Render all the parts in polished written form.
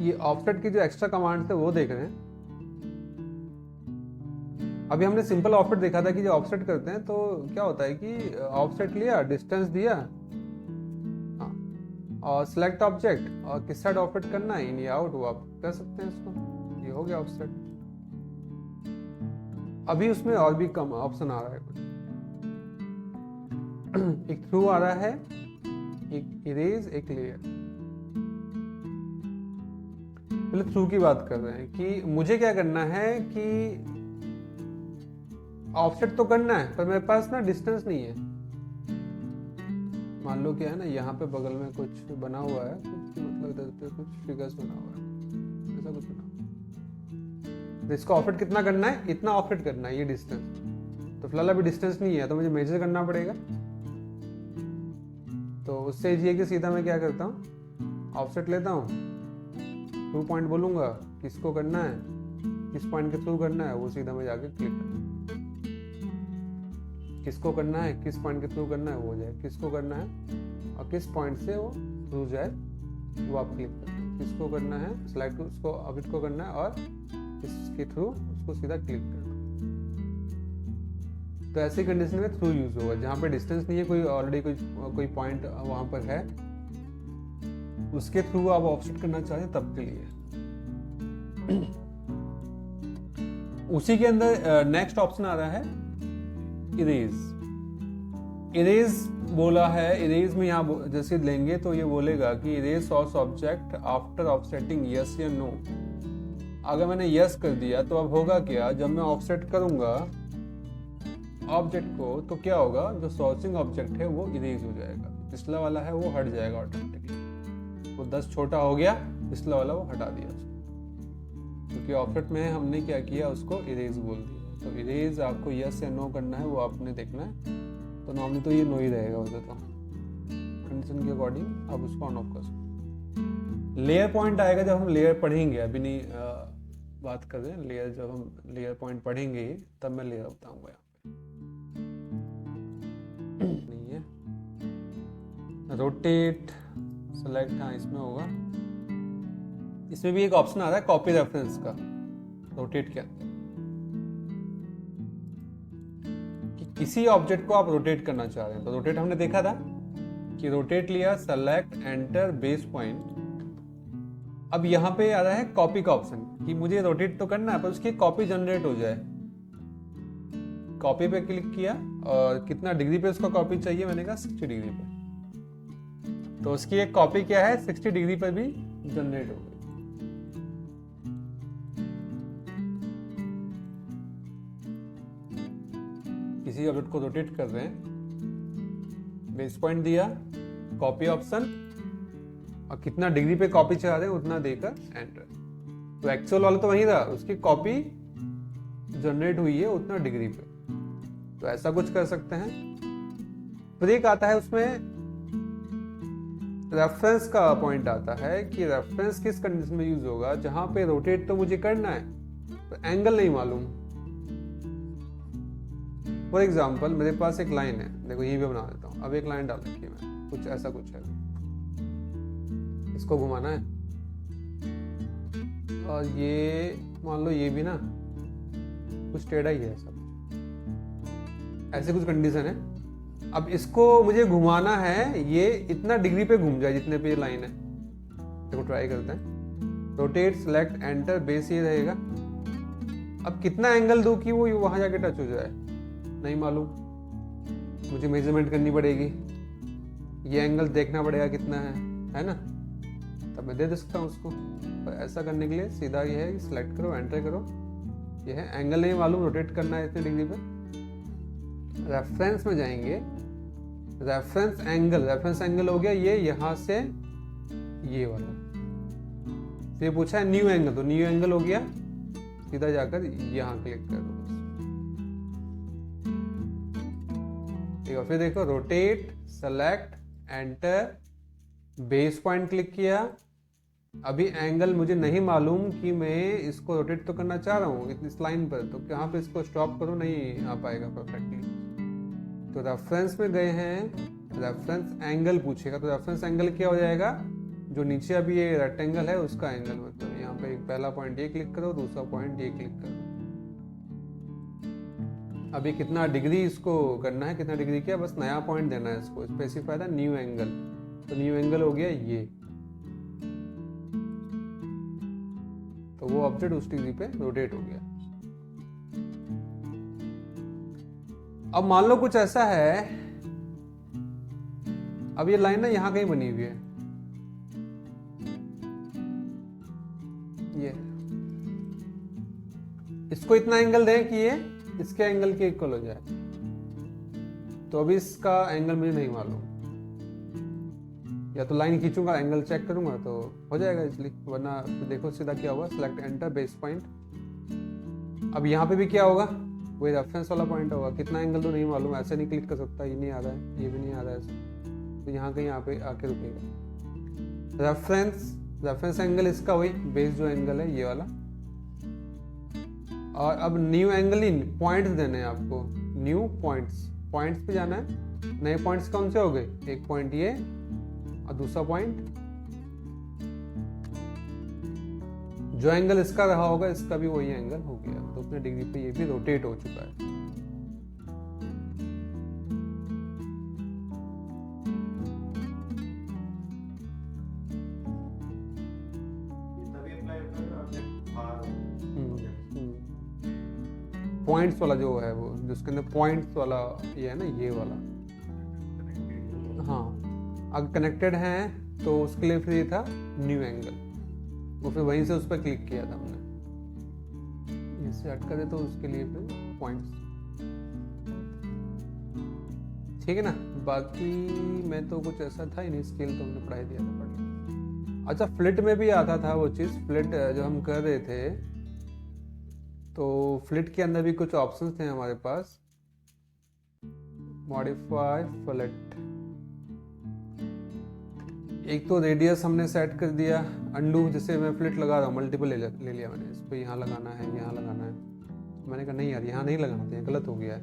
ये ऑफसेट की जो एक्स्ट्रा कमांड थे वो देख रहे हैं। अभी हमने सिंपल ऑफसेट देखा था कि जो ऑफसेट करते हैं तो क्या होता है कि ऑफसेट लिया, डिस्टेंस दिया, हाँ, और सिलेक्ट ऑब्जेक्ट और किस साइड ऑफसेट करना है, इन या आउट, वो आप कर सकते हैं इसको। ये हो गया ऑफसेट। अभी उसमें और भी कम ऑप्शन आ रहा है कुछ। एक थ्रू आ रहा है, एक इरेज, एक लेयर। पहले थ्रू की बात कर रहे हैं कि मुझे क्या करना है कि ऑफसेट तो करना है पर मेरे पास ना डिस्टेंस नहीं है। मान लो क्या है ना, यहाँ पे बगल में कुछ बना हुआ है, कुछ मतलब इधर पे कुछ फिगर्स बना हुआ है, ऐसा कुछ बना हुआ है। तो इसको ऑफसेट कितना करना है, इतना ऑफसेट करना है, ये डिस्टेंस। तो फिलहाल अभी डिस्टेंस नहीं है तो मुझे मेजर करना पड़ेगा। तो उससे ये कि सीधा मैं क्या करता हूँ, ऑफसेट लेता हूँ, 2 पॉइंट बोलूंगा, किसको करना है, किस पॉइंट के थ्रू करना है, वो सीधा मैं जाके क्लिक करना, किसको करना है, किस पॉइंट के थ्रू करना है वो जाए, किसको करना है और किस पॉइंट से वो थ्रू जाए वो आप क्लिक करना, किसको करना है सिलेक्ट, उसको ऑब्जेक्ट को करना है और इसके थ्रू उसको सीधा क्लिक करना। तो ऐसी कंडीशन में थ्रू यूज होगा जहाँ पे डिस्टेंस नहीं है, कोई ऑलरेडी कोई पॉइंट वहां पर है, उसके थ्रू आप ऑफसेट करना चाहते तब के लिए। उसी के अंदर नेक्स्ट ऑप्शन आ रहा है इरेज। इरेज बोला है, इरेज में यहाँ जैसे लेंगे तो ये बोलेगा कि erase source object after offsetting yes या नो। अगर मैंने यस कर दिया तो अब होगा क्या, जब मैं ऑफसेट करूंगा ऑब्जेक्ट को तो क्या होगा, जो सोर्सिंग ऑब्जेक्ट है वो इरेज हो जाएगा, पिछला वाला है वो हट जाएगा ऑटोमेटिकली। वो 10 छोटा हो गया, पिछला वाला वो हटा दिया उसको, क्योंकि ऑफसेट में हमने क्या किया, उसको इरेज बोल दिया। तो इरेज आपको यस या नो करना है, वो आपने देखना है। तो नॉर्मली तो ये नो ही रहेगा वैसे तो, कंडीशन के अकॉर्डिंग आप उसको ऑन ऑफ कर सकते। लेयर पॉइंट आएगा जब हम लेयर पढ़ेंगे, अभी नहीं बात कर रहे हैं लेयर, जब हम लेयर पॉइंट पढ़ेंगे तब मैं लेयर बताऊंगा। यहाँ पे नहीं है रोटेट सेलेक्ट, हाँ इसमें होगा। इसमें भी एक ऑप्शन आ रहा है कॉपी रेफरेंस का रोटेट के अंदर, कि किसी ऑब्जेक्ट को आप रोटेट करना चाह रहे हैं। तो रोटेट हमने देखा था कि रोटेट लिया, सेलेक्ट, एंटर, बेस पॉइंट। अब यहाँ पे आ रहा है कॉपी का ऑप्शन कि मुझे रोटेट तो करना है पर उसकी कॉपी जनरेट हो जाए। कॉपी पे क्लिक किया और कितना डिग्री पे उसको कॉपी चाहिए, मैंने कहा 60 डिग्री पे। तो उसकी एक कॉपी क्या है 60 डिग्री पर भी जनरेट हो गई। किसी ऑब्जेक्ट को रोटेट कर रहे हैं, बेस पॉइंट दिया, कॉपी ऑप्शन, और कितना डिग्री पे कॉपी चाह रहे हैं उतना देकर एंटर। तो एक्चुअल वाला तो वही था, उसकी कॉपी जनरेट हुई है उतना डिग्री पे। तो ऐसा कुछ कर सकते हैं। फिर एक आता है उसमें रेफरेंस का पॉइंट आता है कि रेफरेंस किस कंडीशन में यूज होगा, जहां पे रोटेट तो मुझे करना है पर एंगल नहीं मालूम। फॉर एग्जाम्पल मेरे पास एक लाइन है, देखो ये भी बना देता हूँ। अब एक लाइन डाल रखी है मैं, कुछ ऐसा कुछ है, इसको घुमाना है और ये मान लो ये भी ना कुछ टेढ़ा ही है, सब ऐसे कुछ कंडीशन है। अब इसको मुझे घुमाना है, ये इतना डिग्री पे घूम जाए जितने पे ये लाइन है। देखो ट्राई करते हैं, रोटेट, सेलेक्ट, एंटर, बेस ये रहेगा। अब कितना एंगल दूं कि वो वहां जाके टच हो जाए, नहीं मालूम, मुझे मेजरमेंट करनी पड़ेगी, ये एंगल देखना पड़ेगा कितना है ना, तब मैं दे सकता हूँ उसको। पर ऐसा करने के लिए सीधा ये है, सिलेक्ट करो, एंटर करो, ये है एंगल नहीं मालूम, रोटेट करना है इतने डिग्री पे। रेफरेंस में जाएंगे, रेफरेंस एंगल हो गया ये यहाँ से ये वाला। फिर पूछा है न्यू एंगल, तो न्यू एंगल हो गया, सीधा जाकर यहाँ क्लिक कर दो। ठीक है, फिर देखो rotate, select, enter, base point click किया। अभी एंगल मुझे नहीं मालूम कि मैं इसको रोटेट तो करना चाह रहा हूँ इस लाइन पर, तो कहाँ पे इसको स्टॉप करूँ, नहीं आ पाएगा परफेक्टली। तो रेफरेंस में गए हैं, रेफरेंस एंगल पूछेगा, तो रेफरेंस एंगल क्या हो जाएगा, जो नीचे अभी ये रेक्टेंगल है उसका एंगल, मतलब यहाँ पे एक पहला पॉइंट ये क्लिक करो, दूसरा पॉइंट ये क्लिक करो। अभी कितना डिग्री इसको करना है, कितना डिग्री किया, बस नया पॉइंट देना है इसको, स्पेसिफाई द न्यू एंगल। तो न्यू एंगल हो गया ये, तो वो ऑब्जेक्ट उस डिग्री पे रोटेट हो गया। अब मान लो कुछ ऐसा है, अब ये लाइन ना यहां कहीं बनी हुई है, ये इसको इतना एंगल दें कि ये इसके एंगल के इक्वल हो जाए। तो अभी इसका एंगल मुझे नहीं मालूम, या तो लाइन खींचूंगा, एंगल चेक करूंगा तो हो जाएगा इसलिए, वरना देखो सीधा क्या होगा, सेलेक्ट एंटर बेस पॉइंट। अब यहाँ पे भी क्या होगा, वही रेफरेंस वाला पॉइंट होगा, कितना एंगल तो नहीं मालूम, ऐसे नहीं क्लिक कर सकता, ये नहीं आ रहा है, ये भी नहीं आ रहा है ऐसे, तो यहाँ कहीं यहाँ पे आके रुकेगा। रेफरेंस एंगल इसका वही बेस जो एंगल है ये वाला। और अब न्यू एंगल ही पॉइंट्स देने हैं आपको, न्यू पॉइंट्स पे जाना है। नए पॉइंट्स कौन से हो गए, एक पॉइंट ये और दूसरा पॉइंट, जो एंगल इसका रहा होगा इसका भी वही एंगल हो गया, तो उतने डिग्री पे ये भी रोटेट हो चुका है। पॉइंट्स वाला जो है वो, जिसके अंदर पॉइंट्स वाला ये है ना, ये वाला, हाँ अगर कनेक्टेड है तो उसके लिए फिर ये था न्यू एंगल, वो फिर वहीं से उस पर क्लिक किया था हमने, इससे हट कर दे तो उसके लिए फिर पॉइंट्स, ठीक है ना। बाकी मैं तो कुछ ऐसा था ही नहीं, स्केल तो हमने पढ़ाई दिया था पढ़। अच्छा, फ्लिट में भी आता था वो चीज़, फ्लिट जो हम कर रहे थे, तो फ्लिट के अंदर भी कुछ ऑप्शंस थे हमारे पास, मॉडिफाई फ्लिट, एक तो रेडियस हमने सेट कर दिया, अंडू, जैसे मैं फ्लिट लगा रहा हूँ, मल्टीपल ले लिया मैंने, इस पर यहाँ लगाना है, यहाँ लगाना है, मैंने कहा नहीं यार यहाँ नहीं लगाना था, गलत हो गया है,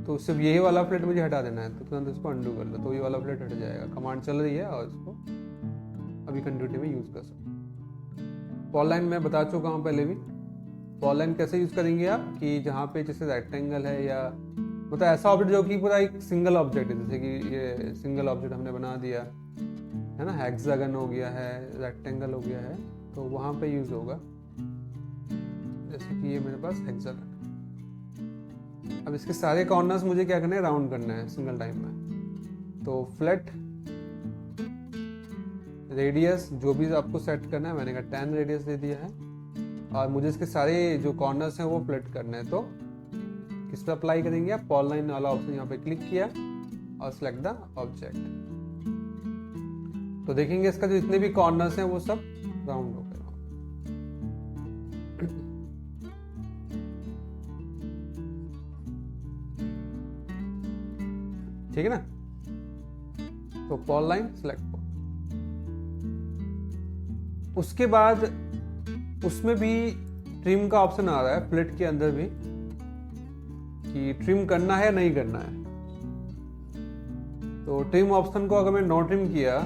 तो सिर्फ यही वाला फ्लिट मुझे हटा देना है, तो तुरंत इसको अंडू कर लो, तो ये वाला फ्लिट हट जाएगा। कमांड चल रही है और इसको अभी कंटिन्यूटी में यूज़ कर सकते। पॉल लाइन मैं बता चुका हूँ पहले भी, पॉल लाइन कैसे यूज़ करेंगे आप, कि जहाँ पे जैसे रेक्टेंगल है या मतलब ऐसा ऑब्जेक्ट जो कि पूरा एक सिंगल ऑब्जेक्ट है, जैसे कि ये सिंगल ऑब्जेक्ट हमने बना दिया है ना, हेक्सागन हो गया है, रेक्टेंगल हो गया है, तो वहाँ पे यूज़ होगा। जैसे कि ये मेरे पास हेक्सागन, अब इसके सारे कॉर्नर्स मुझे क्या करना है, राउंड करना है सिंगल टाइम में। तो फ्लैट रेडियस जो भी आपको सेट करना है, मैंने कहा 10 रेडियस दे दिया है, और मुझे इसके सारे जो कॉर्नर्स हैं वो फ्लैट करना है, तो किस पर अप्लाई करेंगे आप, पॉल लाइन वाला ऑप्शन यहाँ पे क्लिक किया और सिलेक्ट द ऑब्जेक्ट, तो देखेंगे इसका जो जितने भी कॉर्नर्स हैं वो सब राउंड हो गए। ठीक है ना, तो पॉल लाइन सिलेक्ट हो। उसके बाद उसमें भी ट्रिम का ऑप्शन आ रहा है, फ्लिट के अंदर भी, कि ट्रिम करना है नहीं करना है। तो ट्रिम ऑप्शन को अगर मैं नो ट्रिम किया,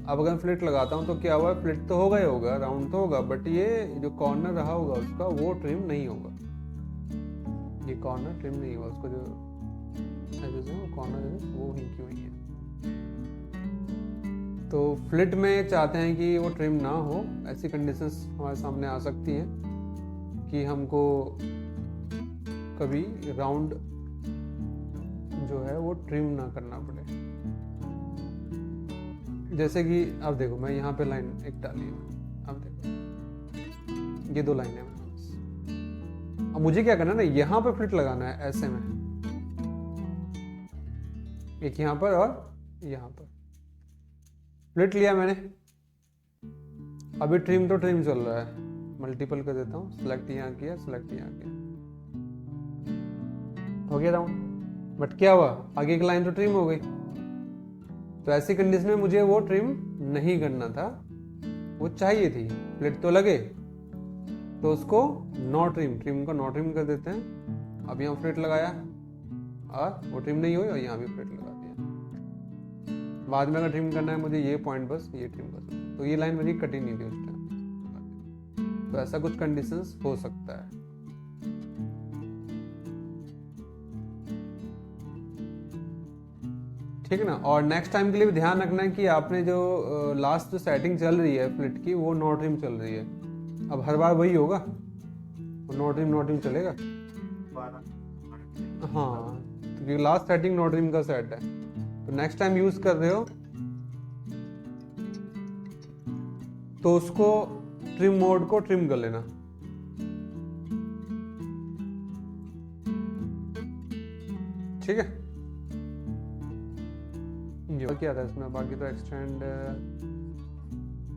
अब अगर फ्लिट लगाता हूं तो क्या हुआ, फ्लिट तो होगा ही होगा, राउंड तो होगा, बट ये जो कॉर्नर रहा होगा उसका वो ट्रिम नहीं होगा, ये कॉर्नर ट्रिम नहीं होगा, उसको जो वो कॉर्नर वो ही क्यों है। तो फ्लिट में चाहते हैं कि वो ट्रिम ना हो, ऐसी कंडीशंस हमारे सामने आ सकती हैं कि हमको कभी राउंड जो है वो ट्रिम ना करना पड़े। जैसे कि अब देखो मैं यहाँ पे लाइन एक डाली है, अब देखो ये 2 लाइन है, अब मुझे क्या करना है ना, यहाँ पे फ्लिट लगाना है ऐसे में, एक यहाँ पर और यहाँ पर फ्लिट लिया मैंने। अभी ट्रिम तो ट्रिम चल रहा है, मल्टीपल कर देता हूँ, सिलेक्ट यहाँ किया, सिलेक्ट यहाँ किया, हो गया राउंड, बट क्या हुआ, आगे की लाइन तो ट्रिम हो गई। तो ऐसी कंडीशन में मुझे वो ट्रिम नहीं करना था, वो चाहिए थी, फ्लिट तो लगे, तो उसको नो ट्रिम, ट्रिम को नो ट्रिम कर देते हैं। अब यहाँ फ्लिट लगाया और वो ट्रिम नहीं हुई, और यहाँ भी फ्लिट लगा दिया। बाद में अगर ट्रिम करना है मुझे ये पॉइंट बस ये ट्रिम कर सकता हूँ, तो ये लाइन मेरी कटी नहीं थी उस टाइम। तो ऐसा कुछ कंडीशंस हो सकता है। ठीक है ना। और नेक्स्ट टाइम के लिए भी ध्यान रखना है कि आपने जो लास्ट जो सेटिंग चल रही है फ्लिट की वो नो ट्रिम चल रही है। अब हर बार वही होगा, नो ट्रिम चलेगा। हाँ, क्योंकि लास्ट सेटिंग नो ट्रिम का सेट है, तो नेक्स्ट टाइम यूज कर रहे हो तो उसको ट्रिम मोड को ट्रिम कर लेना। ठीक है, ये क्या था इसमें, बाकी तो एक्सटेंड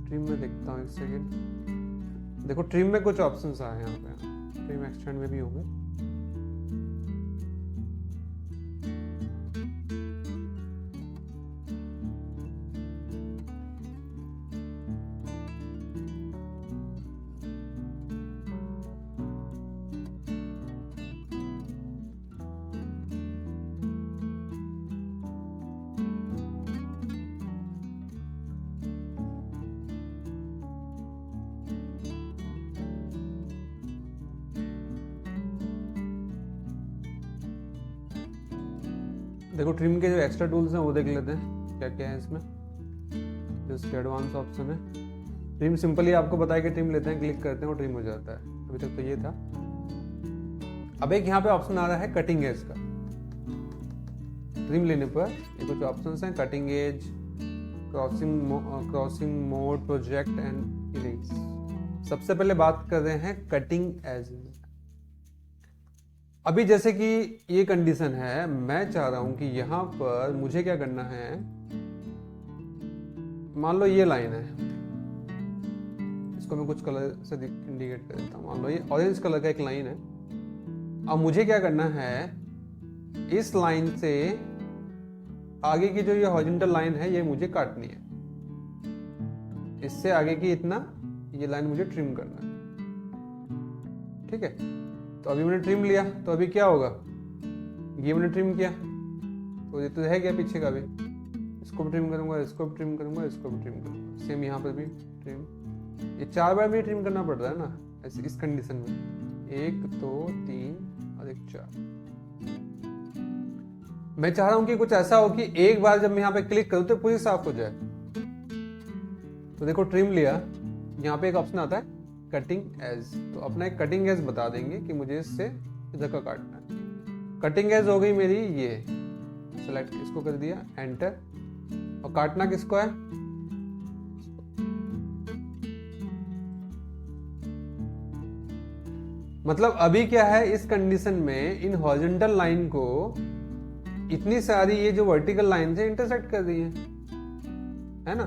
ट्रिम में देखता हूँ एक सेकेंड। देखो ट्रिम में कुछ ऑप्शंस आए हैं यहाँ पे, ट्रिम एक्सटेंड में भी होंगे। देखो ट्रिम के जो एक्स्ट्रा टूल्स हैं वो देख लेते हैं क्या क्या है इसमें। जो इसके एडवांस ऑप्शन है, ट्रिम सिंपली आपको बताया कि ट्रिम लेते हैं, क्लिक करते हैं और ट्रिम हो जाता है। अभी तक तो ये था। अब एक यहाँ पे ऑप्शन आ रहा है कटिंग एज का। ट्रिम लेने पर ये कुछ ऑप्शंस हैं, cutting edge, crossing mode, project and erase. सबसे पहले बात कर रहे हैं कटिंग एज। अभी जैसे कि ये कंडीशन है, मैं चाह रहा हूं कि यहां पर मुझे क्या करना है, मान लो ये लाइन है, इसको मैं कुछ कलर से इंडिकेट कर देता हूं। मान लो ये ऑरेंज कलर का एक लाइन है। अब मुझे क्या करना है, इस लाइन से आगे की जो ये हॉरिजॉन्टल लाइन है ये मुझे काटनी है। इससे आगे की इतना ये लाइन मुझे ट्रिम करना है। ठीक है, तो अभी मैंने ट्रिम लिया, तो अभी क्या होगा, ये मैंने ट्रिम किया तो ये तो है क्या पीछे का भी, इसको भी ट्रिम करूंगा, इसको भी ट्रिम करूंगा, इसको भी ट्रिम करूंगा। सेम यहाँ पर भी ट्रिम, ये 4 बार भी ट्रिम करना पड़ रहा है ना ऐसे इस कंडीशन में, 1 2 3 और 1 4। मैं चाह रहा हूं कि कुछ ऐसा हो कि एक बार जब मैं यहाँ पे क्लिक करूं तो पूरी साफ हो जाए। तो देखो ट्रिम लिया, यहाँ पे एक ऑप्शन आता है कटिंग एज, तो अपना एक कटिंग एज बता देंगे कि मुझे इससे इधर का काटना है। कटिंग एज हो गई मेरी ये, सेलेक्ट इसको कर दिया, एंटर। और काटना किसको है, मतलब अभी क्या है इस कंडीशन में, इन हॉरिजॉन्टल लाइन को इतनी सारी ये जो वर्टिकल लाइन से इंटरसेक्ट कर दी है ना।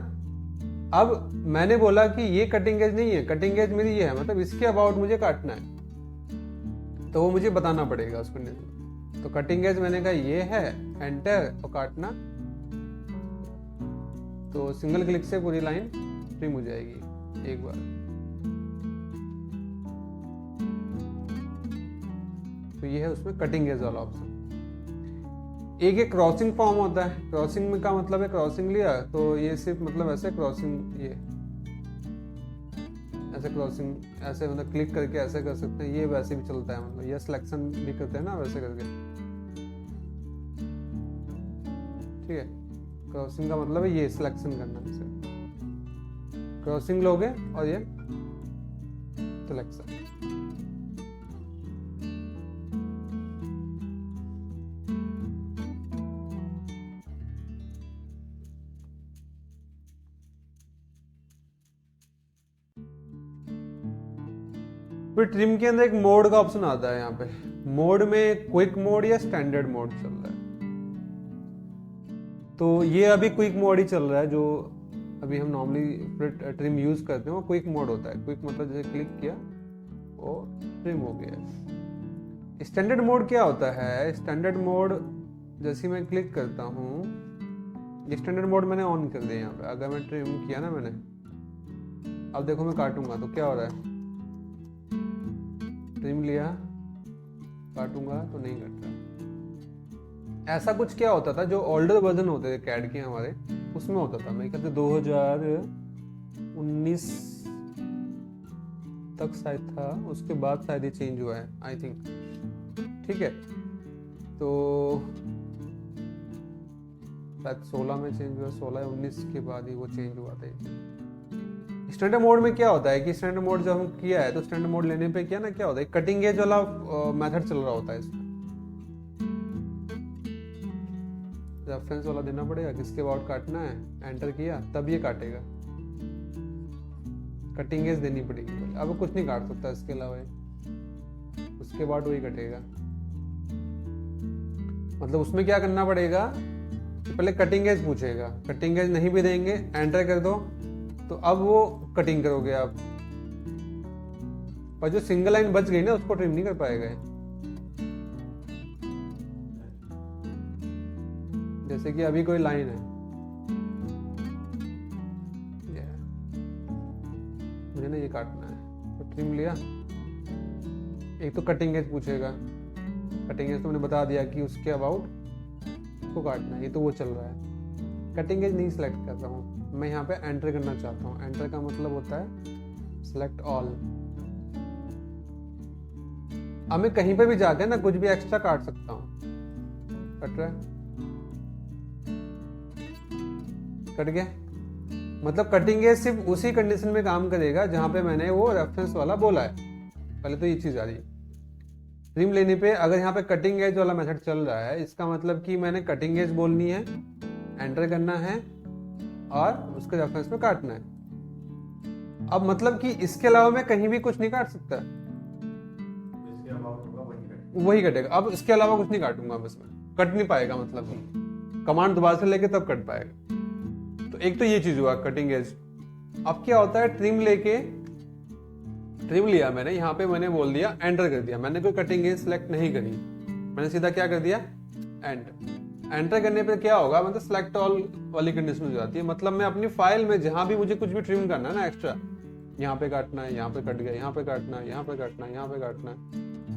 अब मैंने बोला कि ये कटिंग एज नहीं है, कटिंग एज मेरी ये है, मतलब इसके अबाउट मुझे काटना है, तो वो मुझे बताना पड़ेगा उस कंडीशन। तो कटिंग एज मैंने कहा ये है, एंटर और काटना, तो सिंगल क्लिक से पूरी लाइन ट्रिम हो जाएगी एक बार। तो ये है उसमें कटिंग एज वाला ऑप्शन। एक क्रॉसिंग फॉर्म होता है, क्रॉसिंग में का मतलब है क्रॉसिंग लिया तो ये सिर्फ मतलब ऐसे क्रॉसिंग, ये ऐसे क्रॉसिंग ऐसे मतलब क्लिक करके ऐसे कर सकते हैं, ये वैसे भी चलता है, मतलब ये सिलेक्शन भी करते हैं ना वैसे करके। ठीक है, क्रॉसिंग का मतलब है ये सिलेक्शन करना, ऐसे क्रॉसिंग लोगे और ये सिलेक्शन। फिर ट्रिम के अंदर एक मोड का ऑप्शन आता है। यहाँ पे मोड में क्विक मोड या स्टैंडर्ड मोड चल रहा है, तो ये अभी क्विक मोड ही चल रहा है। जो अभी हम नॉर्मली ट्रिम यूज करते हैं वो क्विक मोड होता है। क्विक मतलब जैसे क्लिक किया वो ट्रिम हो गया। स्टैंडर्ड मोड क्या होता है, स्टैंडर्ड मोड जैसे मैं क्लिक करता हूँ, ये स्टैंडर्ड मोड मैंने ऑन कर दिया। यहाँ पे अगर मैं ट्रिम किया ना मैंने, अब देखो मैं काटूंगा तो क्या हो रहा है, ट्रिम लिया काटूंगा तो नहीं कट रहा, ऐसा कुछ क्या होता था, जो ओल्डर वर्जन होते थे कैड के हमारे, उसमें होता था। मैं कहते 2019 तक शायद था, उसके बाद शायद ये चेंज हुआ है आई थिंक। ठीक है, तो शायद 16 में चेंज हुआ, 16 या 19 के बाद ही वो चेंज हुआ था। स्टैंडर्ड मोड में क्या होता है कि स्टैंडर्ड मोड जब हम किया है तो स्टैंडर्ड मोड लेने पे क्या ना क्या होता है, कटिंग एज वाला मेथड चल रहा होता है इसमें। रेफरेंस वाला देना पड़ेगा, किसके बाद काटना है, एंटर किया तब ये काटेगा। कटिंग एज देनी पड़ेगी, अब कुछ नहीं काट सकता इसके अलावा, उसके बाद वही कटेगा। मतलब उसमें क्या करना पड़ेगा, पहले कटिंग एज पूछेगा, कटिंग एज नहीं भी देंगे, एंटर कर दो तो अब वो कटिंग करोगे आप, पर जो सिंगल लाइन बच गई ना उसको ट्रिम नहीं कर पाएगा। जैसे कि अभी कोई लाइन है, मुझे ना ये काटना है तो ट्रिम लिया, एक तो कटिंग एज पूछेगा, कटिंग एज तो मैंने बता दिया कि उसके अबाउट उसको काटना है, ये तो वो चल रहा है। कटिंग एज नहीं सिलेक्ट कर रहा हूँ मैं, यहाँ पे एंटर करना चाहता हूँ। एंटर का मतलब होता है सिलेक्ट ऑल। अब मैं कहीं पे भी जाके ना कुछ भी एक्स्ट्रा काट सकता हूँ। कट रहा है, कट गया। मतलब कटिंग एज सिर्फ उसी कंडीशन में काम करेगा जहां पे मैंने वो रेफरेंस वाला बोला है। पहले तो ये चीज आ रही है। ट्रिम लेने पे अगर यहाँ पे कटिंग एज वाला मेथड चल रहा है, इसका मतलब कि मैंने कटिंग एज बोलनी है, एंटर करना है और उसके रेफरेंस पे काटना है। अब मतलब कि इसके अलावा मैं कहीं भी कुछ नहीं काट सकता, वही कटेगा। अब इसके अलावा कुछ नहीं काटूंगा, बस मैं कट नहीं पाएगा, मतलब कमांड दोबारा से लेके तब कट पाएगा। तो एक तो ये चीज हुआ कटिंग एज। अब क्या होता है, ट्रिम लिया मैंने, यहाँ पे मैंने बोल दिया एंटर कर दिया, मैंने कोई कटिंग एज सिलेक्ट नहीं करी, मैंने सीधा क्या कर दिया एंटर। एंटर करने पे क्या होगा, मतलब सिलेक्ट ऑल वाली कंडीशन हो जाती है। मतलब मैं अपनी फाइल में जहां भी मुझे कुछ भी ट्रिम करना है ना एक्स्ट्रा, यहाँ पे काटना है, यहाँ पे कट गया, यहाँ पे काटना है, यहाँ पे काटना है, यहाँ पे काटना है,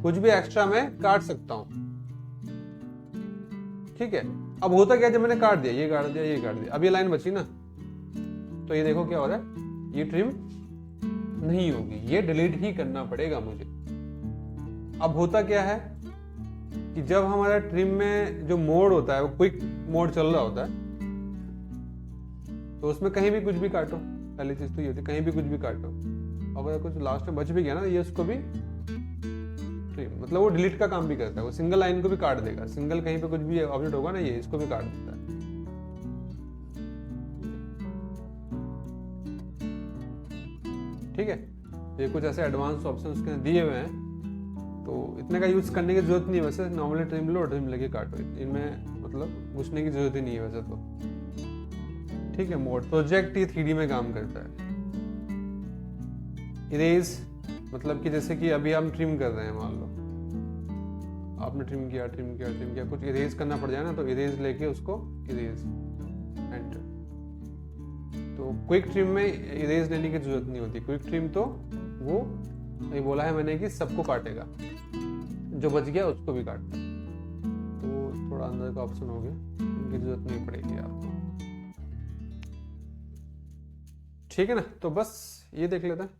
कुछ भी एक्स्ट्रा मैं काट सकता हूँ। ठीक है, अब होता क्या, जब मैंने काट दिया, ये काट दिया, ये काट दिया, अब ये लाइन बची ना, तो ये देखो क्या हो रहा है, ये ट्रिम नहीं होगी, ये डिलीट ही करना पड़ेगा मुझे। अब होता क्या है कि जब हमारा ट्रिम में जो मोड होता है वो क्विक मोड चल रहा होता है, तो उसमें कहीं भी कुछ भी काटो। पहली चीज तो ये होती है, कहीं भी कुछ भी काटो, अगर कुछ लास्ट में बच भी गया ना, ये उसको भी ट्रिम, मतलब वो डिलीट का काम भी करता है, वो सिंगल लाइन को भी काट देगा। सिंगल कहीं पे कुछ भी ऑब्जेक्ट होगा ना, ये इसको भी काट देता है। ठीक है, ये कुछ ऐसे एडवांस ऑप्शन उसके दिए हुए हैं, तो इतने का यूज करने की जरूरत नहीं है। वैसे नॉर्मली ट्रिम लो, ट्रिम लेके काटो, इनमें मतलब घुसने की जरूरत ही नहीं है वैसे तो। ठीक है, मोड प्रोजेक्ट ये 3D में काम करता है। इरेज मतलब कि जैसे कि अभी हम ट्रिम कर रहे हैं, मान लो आपने ट्रिम किया, कुछ इरेज करना पड़ जाए ना, तो इरेज लेके उसको इरेज एंटर। तो क्विक ट्रिम में इरेज लेने की जरूरत नहीं होती। क्विक ट्रिम तो वो ये बोला है मैंने कि सबको काटेगा, जो बच गया उसको भी काटना। तो थोड़ा अंदर का ऑप्शन हो गया, उनकी जरूरत नहीं पड़ेगी आपको। ठीक है ना, तो बस ये देख लेते हैं।